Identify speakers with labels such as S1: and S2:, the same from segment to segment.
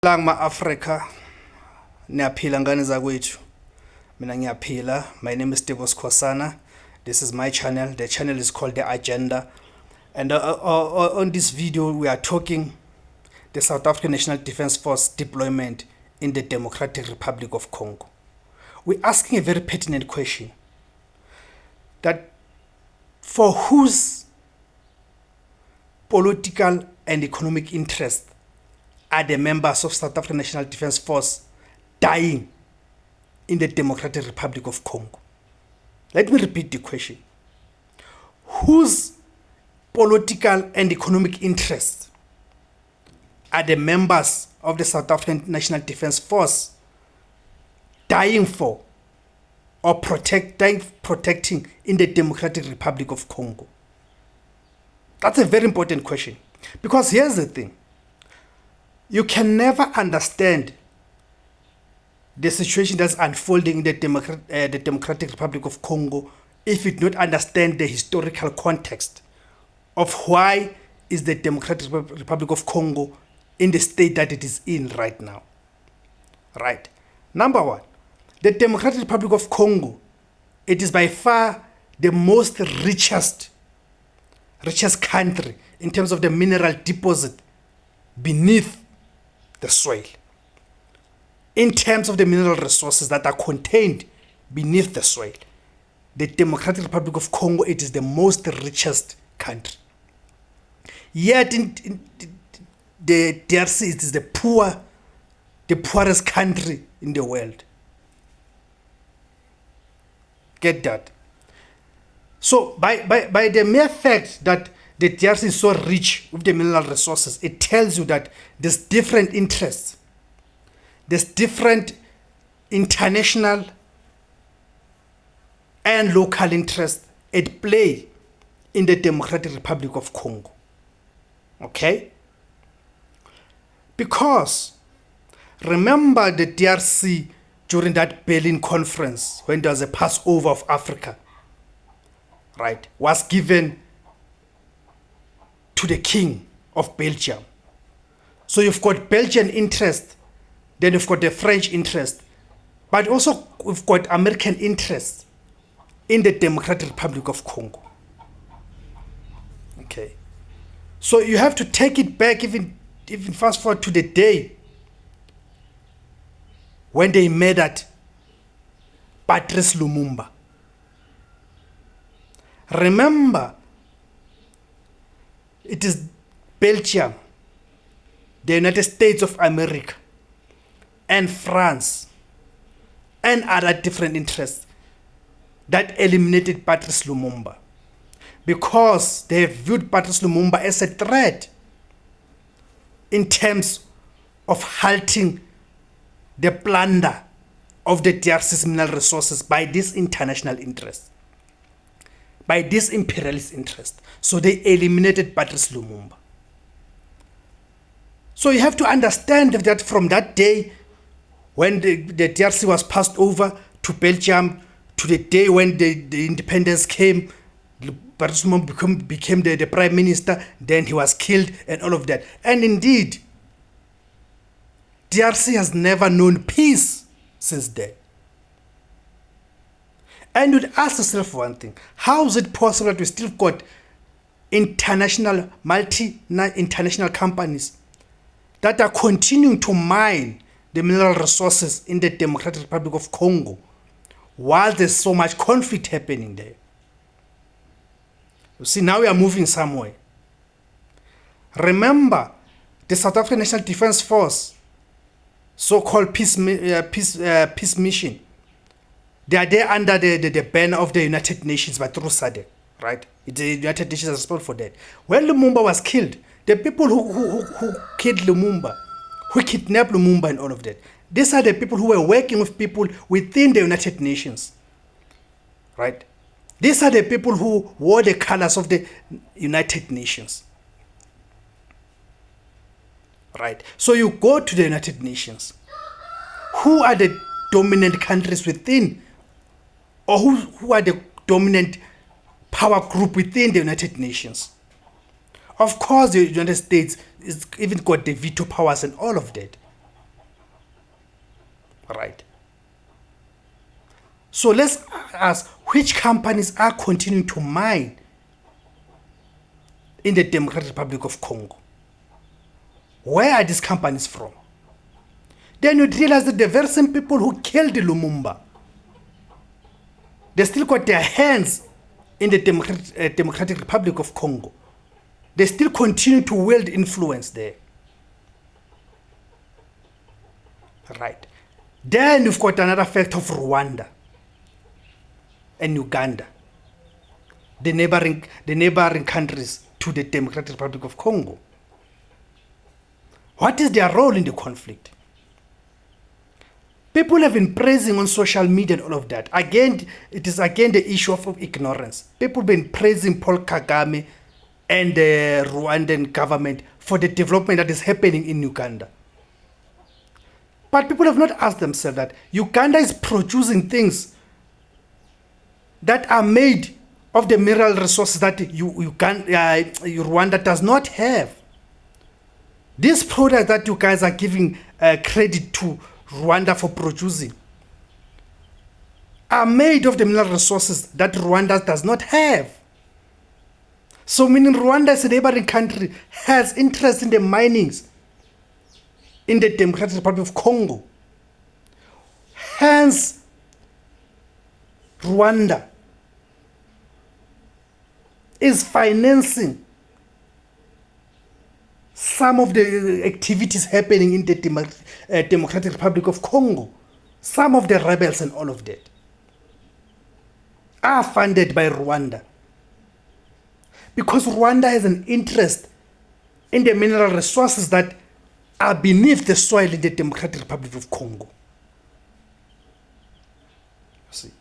S1: Lang ma-Afrika niyaphila ngani zakwethu. Mina ngiyaphila. My name is Tebos Khosana. This is my channel. The channel is called The Agenda. And on this video we are talking the South African National Defence Force deployment in the Democratic Republic of Congo. We're asking a very pertinent question, that for whose political and economic interest are the members of South African National Defence Force dying in the Democratic Republic of Congo? Let me repeat the question. Whose political and economic interests are the members of the South African National Defence Force dying for or protecting in the Democratic Republic of Congo? That's a very important question, because here's the thing. You can never understand the situation that's unfolding in the Democratic Republic of Congo if you do not understand the historical context of why is the Democratic Republic of Congo in the state that it is in right now. Right. Number one, the Democratic Republic of Congo, it is by far the most richest country in terms of the mineral deposit beneath the soil. In terms of the mineral resources that are contained beneath the soil, the Democratic Republic of Congo, it is the most richest country. Yet in the DRC, it is the poorest country in the world. Get that? So by the mere fact that the DRC is so rich with the mineral resources, it tells you that there's different interests. There's different international and local interests at play in the Democratic Republic of Congo. Okay? Because remember the DRC during that Berlin conference, when there was a Passover of Africa, right, was given to the King of Belgium. So you've got Belgian interest, then you've got the French interest, but also we've got American interest in the Democratic Republic of Congo. Okay. So you have to take it back, even fast forward to the day when they murdered Patrice Lumumba. Remember, it is Belgium, the United States of America, and France, and other different interests that eliminated Patrice Lumumba, because they viewed Patrice Lumumba as a threat in terms of halting the plunder of the DRC's mineral resources by this international interest, by this imperialist interest. So they eliminated Patrice Lumumba. So you have to understand that from that day when the DRC was passed over to Belgium to the day when the independence came, Patrice Lumumba became the prime minister, then he was killed and all of that. And indeed, DRC has never known peace since then. And you'd ask yourself one thing: how is it possible that we still got international companies that are continuing to mine the mineral resources in the Democratic Republic of Congo while there's so much conflict happening there? You see, now we are moving somewhere. Remember, the South African National Defence Force, so-called peace mission, they are there under the banner of the United Nations, but through SADC, right? The United Nations is responsible for that. When Lumumba was killed, the people who killed Lumumba, who kidnapped Lumumba and all of that, these are the people who were working with people within the United Nations, right? These are the people who wore the colors of the United Nations, right? So you go to the United Nations. Who are the dominant countries within, or who are the dominant power group within the United Nations? Of course, the United States is even got the veto powers and all of that. right? So let's ask, which companies are continuing to mine in the Democratic Republic of Congo? Where are these companies from? Then you'd realize that the very same people who killed Lumumba, they still got their hands in the Democratic Republic of Congo. They still continue to wield influence there. Right. Then you've got another fact of Rwanda and Uganda, the neighboring countries to the Democratic Republic of Congo. What is their role in the conflict? People have been praising on social media and all of that. Again, it is again the issue of ignorance. People have been praising Paul Kagame and the Rwandan government for the development that is happening in Uganda. But people have not asked themselves that Uganda is producing things that are made of the mineral resources that Rwanda does not have. These products that you guys are giving credit to Rwanda for producing are made of the mineral resources that Rwanda does not have. So meaning Rwanda as a neighboring country has interest in the minings in the Democratic Republic of Congo. Hence, Rwanda is financing some of the activities happening in the Democratic Republic of Congo. Some of the rebels and all of that are funded by Rwanda, because Rwanda has an interest in the mineral resources that are beneath the soil in the Democratic Republic of Congo. See?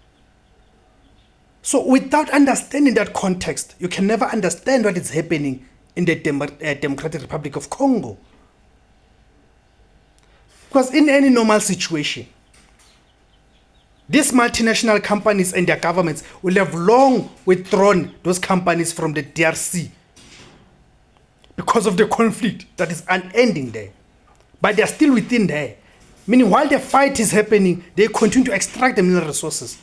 S1: So without understanding that context, you can never understand what is happening in the Democratic Republic of Congo. Because in any normal situation, these multinational companies and their governments will have long withdrawn those companies from the DRC because of the conflict that is unending there. But they are still within there. Meaning while the fight is happening, they continue to extract the mineral resources.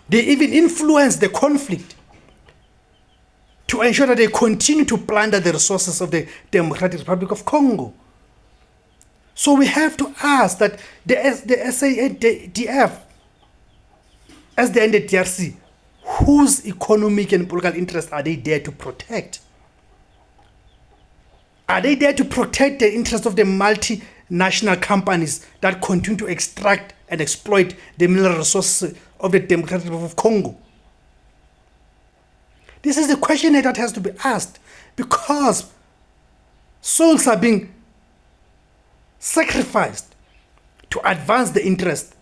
S1: They even influence the conflict to ensure that they continue to plunder the resources of the Democratic Republic of Congo. So we have to ask that the SADF, as they end the DRC, whose economic and political interests are they there to protect? Are they there to protect the interests of the multinational companies that continue to extract and exploit the mineral resources of the Democratic Republic of Congo? This is the question that has to be asked, because souls are being sacrificed to advance the interest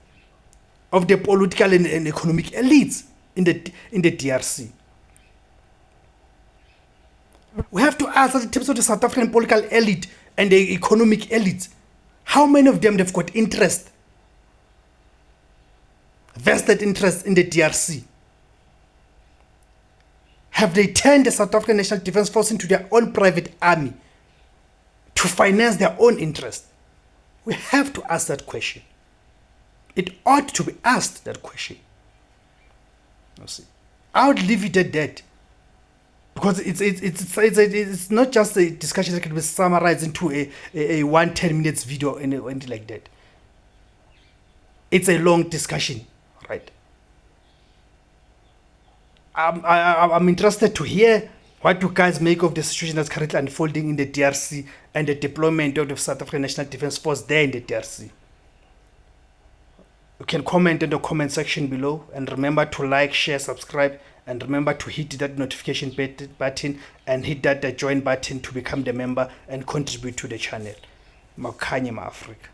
S1: of the political and economic elites in the DRC. We have to ask, in terms of the South African political elite and the economic elite, how many of them have got interest, vested interest in the DRC? Have they turned the South African National Defence Force into their own private army to finance their own interest? We have to ask that question. It ought to be asked, that question. You see, I would leave it at that, because it's not just a discussion that can be summarized into a 10 minutes video or anything like that. It's a long discussion, right? I'm interested to hear what you guys make of the situation that's currently unfolding in the DRC and the deployment of the South African National Defence Force there in the DRC. You can comment in the comment section below, and remember to like, share, subscribe, and remember to hit that notification button and hit that join button to become the member and contribute to the channel. Makhanye ma Africa.